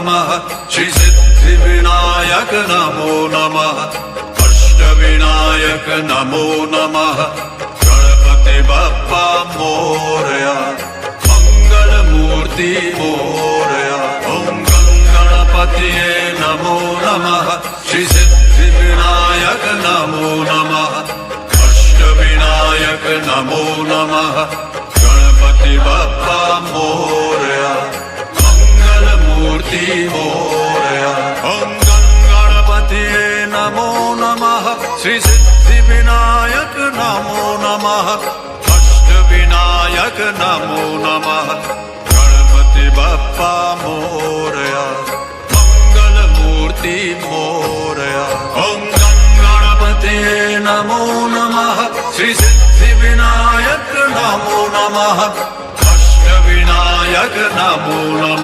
नमः श्री सिद्धिविनायक नमो नमः अष्टविनायक नमो नमः गणपति बप्पा मोरया मंगलमूर्ति मोरया ओम गणपतिये नमो नमः श्री सिद्धिविनायक नमो नमः अष्टविनायक नमो नमः गणपति बप्पा मोरया मंगलमूर्ति मोरया ओम गणपतिये नमो नमः श्री सिद्धिविनायक नमो नमः अष्टविनायक नमो नमः गणपति बप्पा मोरया मंगलमूर्ति मोरया ओम गणपतिये नमो नमः श्री सिद्धिविनायक नमो नमः अष्टविनायक नमो